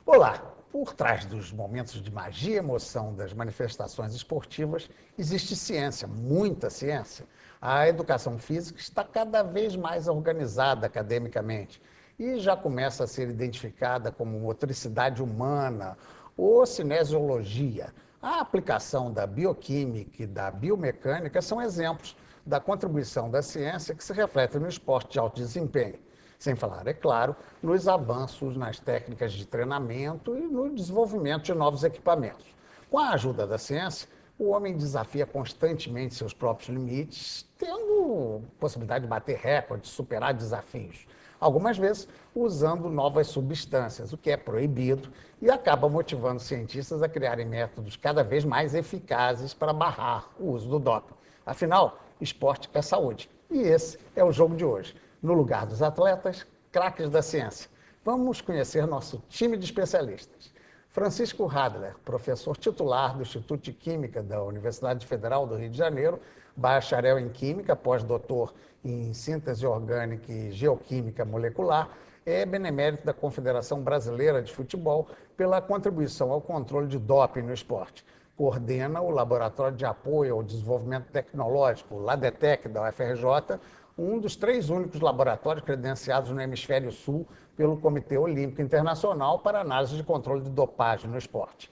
Olá! Por trás dos momentos de magia e emoção das manifestações esportivas, existe ciência, muita ciência. A educação física está cada vez mais organizada academicamente e já começa a ser identificada como motricidade humana ou cinesiologia. A aplicação da bioquímica e da biomecânica são exemplos da contribuição da ciência que se reflete no esporte de alto desempenho. Sem falar, é claro, nos avanços nas técnicas de treinamento e no desenvolvimento de novos equipamentos. Com a ajuda da ciência, o homem desafia constantemente seus próprios limites, tendo possibilidade de bater recordes, superar desafios. Algumas vezes usando novas substâncias, o que é proibido, e acaba motivando cientistas a criarem métodos cada vez mais eficazes para barrar o uso do doping. Afinal, esporte é saúde. E esse é o jogo de hoje. No lugar dos atletas, craques da ciência. Vamos conhecer nosso time de especialistas. Francisco Radler, professor titular do Instituto de Química da Universidade Federal do Rio de Janeiro, bacharel em Química, pós-doutor em Síntese Orgânica e Geoquímica Molecular, é benemérito da Confederação Brasileira de Futebol pela contribuição ao controle de doping no esporte. Coordena o Laboratório de Apoio ao Desenvolvimento Tecnológico, o LADETEC, da UFRJ, um dos 3 únicos laboratórios credenciados no Hemisfério Sul pelo Comitê Olímpico Internacional para análise de controle de dopagem no esporte.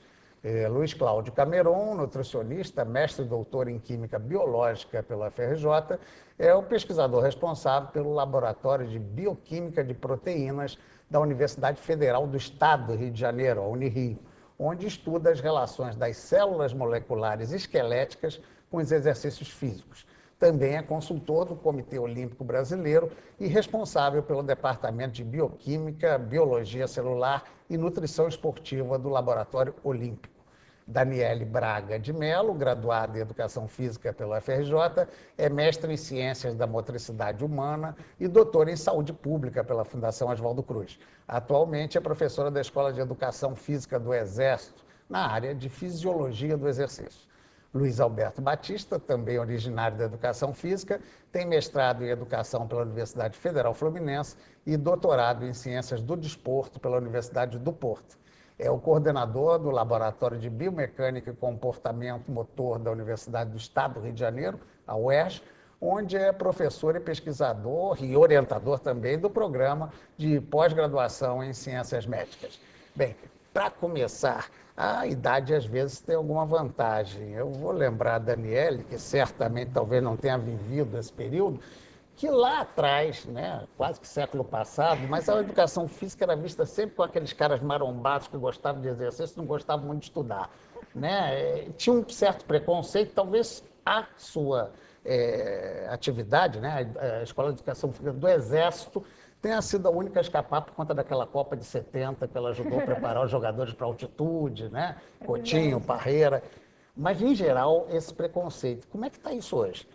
Luiz Cláudio Cameron, nutricionista, mestre e doutor em Química Biológica pela UFRJ, é o pesquisador responsável pelo Laboratório de Bioquímica de Proteínas da Universidade Federal do Estado do Rio de Janeiro, a Unirio, onde estuda as relações das células moleculares esqueléticas com os exercícios físicos. Também é consultor do Comitê Olímpico Brasileiro e responsável pelo Departamento de Bioquímica, Biologia Celular e Nutrição Esportiva do Laboratório Olímpico. Daniele Braga de Mello, graduada em Educação Física pela UFRJ, é mestre em Ciências da Motricidade Humana e doutora em Saúde Pública pela Fundação Oswaldo Cruz. Atualmente é professora da Escola de Educação Física do Exército, na área de Fisiologia do Exercício. Luiz Alberto Batista, também originário da Educação Física, tem mestrado em Educação pela Universidade Federal Fluminense e doutorado em Ciências do Desporto pela Universidade do Porto. É o coordenador do Laboratório de Biomecânica e Comportamento Motor da Universidade do Estado do Rio de Janeiro, a UERJ, onde é professor e pesquisador e orientador também do programa de pós-graduação em Ciências Médicas. Bem, para começar, a idade às vezes tem alguma vantagem. Eu vou lembrar a Daniele, que certamente talvez não tenha vivido esse período, que lá atrás, né, quase que século passado, mas a educação física era vista sempre com aqueles caras marombados que gostavam de exercício e não gostavam muito de estudar. Né? Tinha um certo preconceito, talvez a sua atividade, né, a Escola de Educação Física do Exército, tenha sido a única a escapar por conta daquela Copa de 70, que ela ajudou a preparar os jogadores para altitude, né? Coutinho, Parreira. Mas, em geral, esse preconceito. Como é que está isso hoje?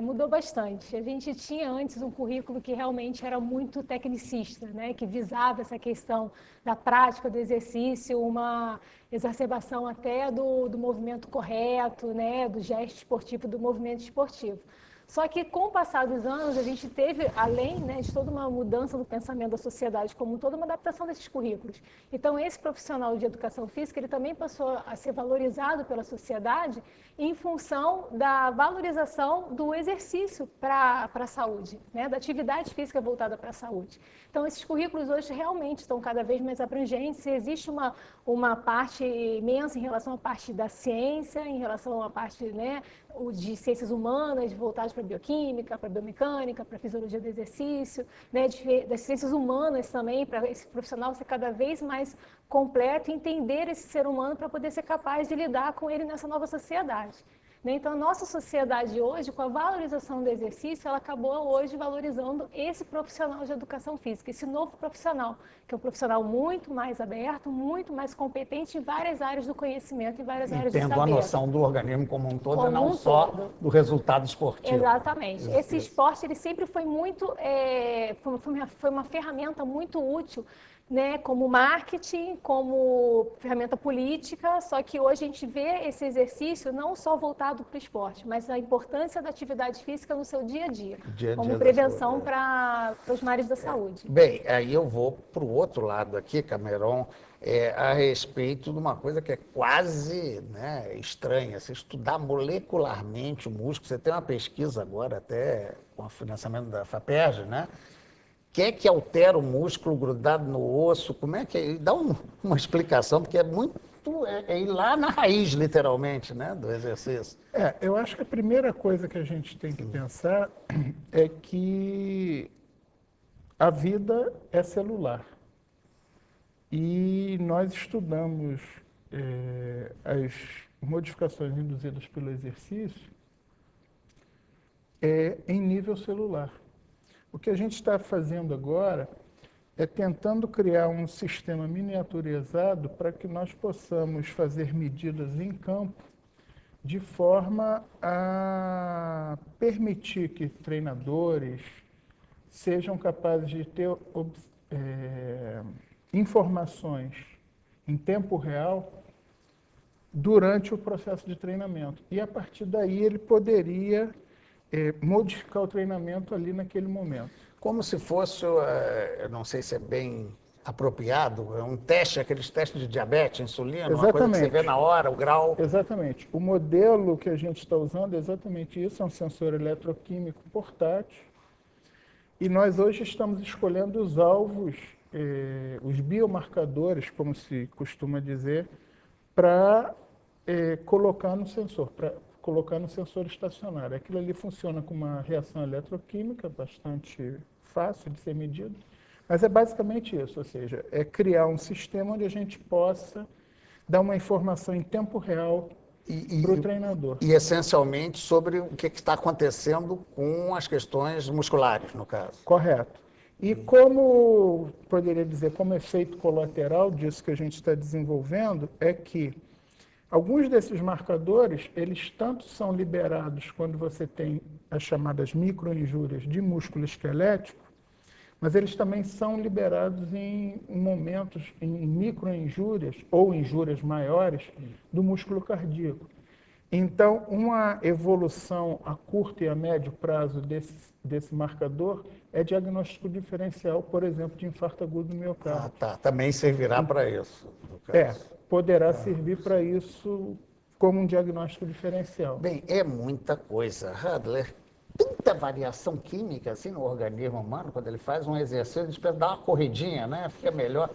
Mudou bastante. A gente tinha antes um currículo que realmente era muito tecnicista, né? Que visava essa questão da prática do exercício, uma exacerbação até do movimento correto, né? Do gesto esportivo, do movimento esportivo. Só que, com o passar dos anos, a gente teve, além, né, de toda uma mudança do pensamento da sociedade como toda uma adaptação desses currículos. Então, esse profissional de educação física, ele também passou a ser valorizado pela sociedade em função da valorização do exercício para a saúde, né, da atividade física voltada para a saúde. Então, esses currículos hoje realmente estão cada vez mais abrangentes. Existe uma parte imensa em relação à parte da ciência, em relação à parte, né, de ciências humanas, voltadas para a bioquímica, para a biomecânica, para a fisiologia do exercício, né, das ciências humanas também, para esse profissional ser cada vez mais completo e entender esse ser humano para poder ser capaz de lidar com ele nessa nova sociedade. Então, a nossa sociedade hoje, com a valorização do exercício, ela acabou hoje valorizando esse profissional de educação física, esse novo profissional, que é um profissional muito mais aberto, muito mais competente em várias áreas do conhecimento, em várias áreas do saber. Tendo a noção do organismo como um todo, e não só do resultado esportivo. Exatamente. Esse esporte, ele sempre foi muito, foi uma ferramenta muito útil, né, como marketing, como ferramenta política, só que hoje a gente vê esse exercício não só voltado voltado para o esporte, mas a importância da atividade física no seu dia a dia, Dia a como dia da prevenção saúde, para os mares da saúde. Bem, aí eu vou para o outro lado aqui, Cameron, a respeito de uma coisa que é quase, né, estranha, se estudar molecularmente o músculo. Você tem uma pesquisa agora, até com o financiamento da FAPERJ, né? O que é que altera o músculo grudado no osso? Como é que é? Dá uma explicação, porque é muito, ir lá na raiz, literalmente, né, do exercício. Eu acho que a primeira coisa que a gente tem que pensar é que a vida é celular. E nós estudamos as modificações induzidas pelo exercício em nível celular. O que a gente está fazendo agora é tentando criar um sistema miniaturizado para que nós possamos fazer medidas em campo de forma a permitir que treinadores sejam capazes de ter informações em tempo real durante o processo de treinamento. E, a partir daí, ele poderia modificar o treinamento ali naquele momento. Como se fosse, eu não sei se é bem apropriado, é um teste, aqueles testes de diabetes, insulina, uma coisa que você vê na hora, o grau. Exatamente. O modelo que a gente está usando é exatamente isso, é um sensor eletroquímico portátil. E nós hoje estamos escolhendo os alvos, os biomarcadores, como se costuma dizer, para colocar no sensor, colocar no sensor estacionário. Aquilo ali funciona com uma reação eletroquímica bastante fácil de ser medida, mas é basicamente isso, ou seja, é criar um sistema onde a gente possa dar uma informação em tempo real para o treinador. E essencialmente sobre o que está acontecendo com as questões musculares, no caso. Correto. E como, poderia dizer, como efeito colateral disso que a gente está desenvolvendo, é que alguns desses marcadores, eles tanto são liberados quando você tem as chamadas microinjúrias de músculo esquelético, mas eles também são liberados em momentos, em microinjúrias ou injúrias maiores do músculo cardíaco. Então, uma evolução a curto e a médio prazo desse marcador é diagnóstico diferencial, por exemplo, de infarto agudo do miocárdio. Também servirá para isso. Poderá servir para isso como um diagnóstico diferencial. Bem, é muita coisa. Hadler, tanta variação química assim no organismo humano, quando ele faz um exercício, ele espera dar uma corridinha, né? Fica melhor.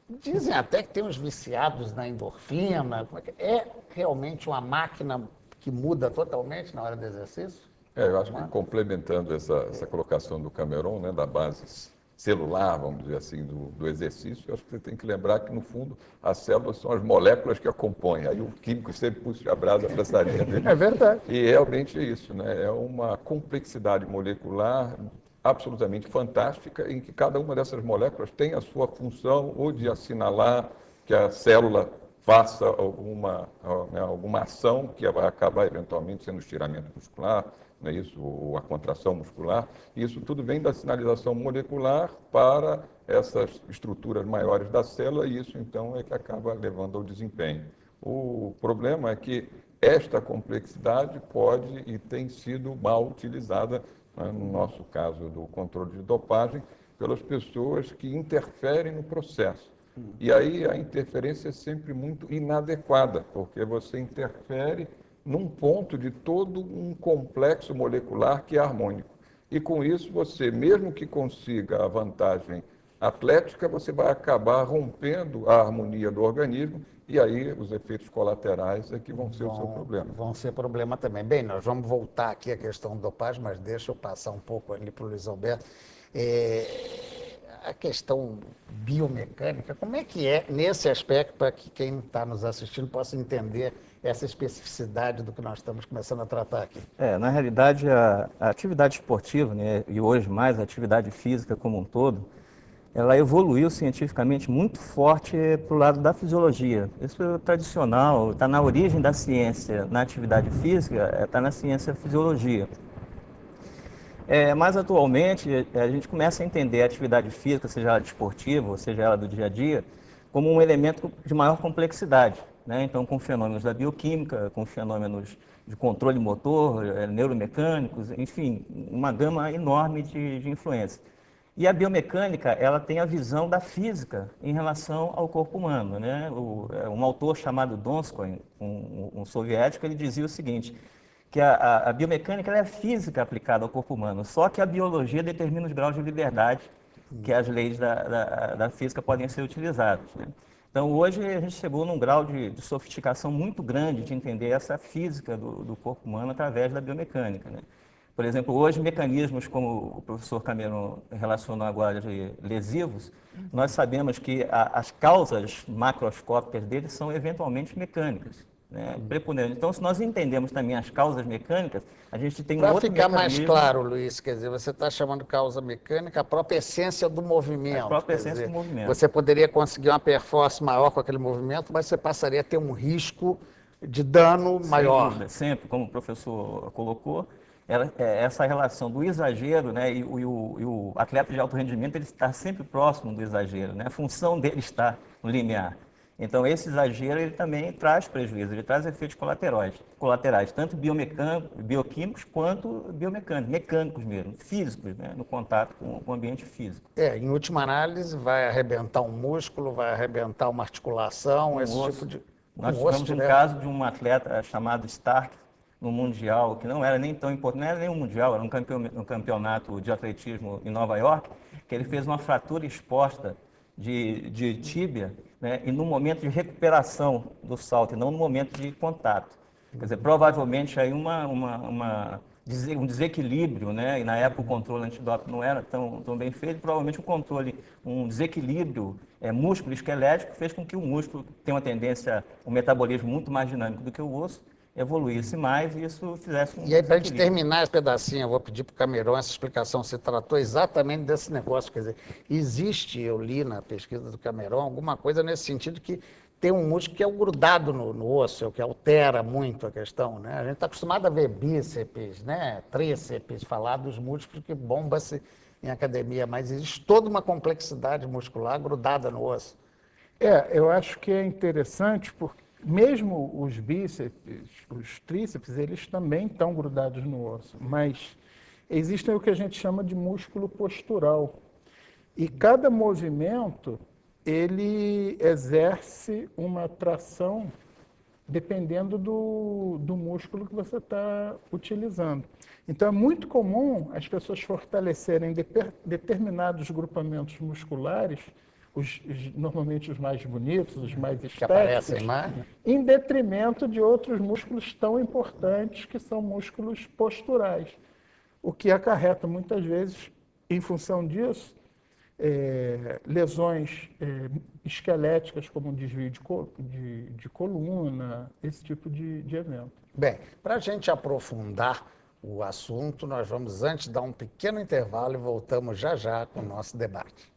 Dizem até que tem uns viciados na endorfina. É realmente uma máquina que muda totalmente na hora do exercício? Eu acho que complementando essa colocação do Cameron, né, da base celular, vamos dizer assim, do exercício, eu acho que você tem que lembrar que, no fundo, as células são as moléculas que a compõem. Aí o químico sempre puxa a brasa para essa linha dele. É verdade. E realmente é isso, né? É uma complexidade molecular absolutamente fantástica, em que cada uma dessas moléculas tem a sua função ou de assinalar que a célula faça alguma ação que vai acabar eventualmente sendo estiramento muscular, não é isso? Ou a contração muscular. Isso tudo vem da sinalização molecular para essas estruturas maiores da célula e isso então é que acaba levando ao desempenho. O problema é que esta complexidade pode e tem sido mal utilizada, né, no nosso caso do controle de dopagem, pelas pessoas que interferem no processo. E aí a interferência é sempre muito inadequada, porque você interfere num ponto de todo um complexo molecular que é harmônico. E com isso você, mesmo que consiga a vantagem atlética, você vai acabar rompendo a harmonia do organismo e aí os efeitos colaterais é que vão ser o seu problema. Vão ser problema também. Bem, nós vamos voltar aqui à questão do dopagem, mas deixa eu passar um pouco ali para o Luiz Alberto. A questão biomecânica, como é que é nesse aspecto para que quem está nos assistindo possa entender essa especificidade do que nós estamos começando a tratar aqui? Na realidade, a atividade esportiva, né, e hoje mais a atividade física como um todo, ela evoluiu cientificamente muito forte para o lado da fisiologia. Isso é tradicional, está na origem da ciência. Na atividade física, está na ciência fisiologia. Mas atualmente a gente começa a entender a atividade física, seja ela esportiva, ou seja ela do dia a dia, como um elemento de maior complexidade. né? Então com fenômenos da bioquímica, com fenômenos de controle motor, neuromecânicos, enfim, uma gama enorme de influências. E a biomecânica, ela tem a visão da física em relação ao corpo humano, né? Um autor chamado Donskoy, um soviético, ele dizia o seguinte, que a biomecânica ela é a física aplicada ao corpo humano, só que a biologia determina os graus de liberdade que as leis da física podem ser utilizadas, né? Então, hoje a gente chegou num grau de sofisticação muito grande de entender essa física do corpo humano através da biomecânica, né? Por exemplo, hoje mecanismos como o professor Cameron relacionou agora de lesivos, nós sabemos que as causas macroscópicas deles são eventualmente mecânicas, né? Preponderante. Então, se nós entendemos também as causas mecânicas, a gente tem um Para outro ficar mais mecanismo. claro, Luiz, quer dizer, você está chamando causa mecânica a própria essência do movimento. A própria quer essência dizer, do movimento. Você poderia conseguir uma performance maior com aquele movimento, mas você passaria a ter um risco de dano maior. Sem dúvida, sempre, como o professor colocou, essa relação do exagero, né, e o atleta de alto rendimento ele está sempre próximo do exagero, né? A função dele está no limiar. Então, esse exagero ele também traz prejuízo, ele traz efeitos colaterais tanto bioquímicos quanto biomecânicos, mecânicos mesmo, físicos, né, no contato com o ambiente físico. Em última análise, vai arrebentar um músculo, vai arrebentar uma articulação, esse osso. tipo de... Nós tivemos um caso de um atleta chamado Stark, no Mundial, que não era nem tão importante, não era nem um Mundial, era um campeonato de atletismo em Nova York, que ele fez uma fratura exposta de tíbia, né, e no momento de recuperação do salto, e não no momento de contato. Quer dizer, provavelmente aí um desequilíbrio, né, e na época o controle antidoping não era tão bem feito, provavelmente um desequilíbrio músculo-esquelético fez com que o músculo tenha uma tendência, um metabolismo muito mais dinâmico do que o osso, evoluísse mais e isso fizesse um E aí, para a gente desequilíbrio. terminar esse pedacinho, eu vou pedir para o Cameron essa explicação. Você tratou exatamente desse negócio. Quer dizer, existe, eu li na pesquisa do Cameron, alguma coisa nesse sentido que tem um músculo que é o grudado no osso, é o que altera muito a questão, né? A gente está acostumado a ver bíceps, né, tríceps, falar dos músculos que bombam-se em academia, mas existe toda uma complexidade muscular grudada no osso. Eu acho que é interessante porque mesmo os bíceps, os tríceps, eles também estão grudados no osso, mas existem o que a gente chama de músculo postural. E cada movimento, ele exerce uma tração dependendo do músculo que você está utilizando. Então, é muito comum as pessoas fortalecerem determinados grupamentos musculares, normalmente os mais bonitos, os mais Que aparecem estéticos, mais. em detrimento de outros músculos tão importantes que são músculos posturais, o que acarreta muitas vezes, em função disso, lesões esqueléticas, como um desvio de coluna, esse tipo de evento. Bem, para a gente aprofundar o assunto, nós vamos antes dar um pequeno intervalo e voltamos já já com o nosso debate.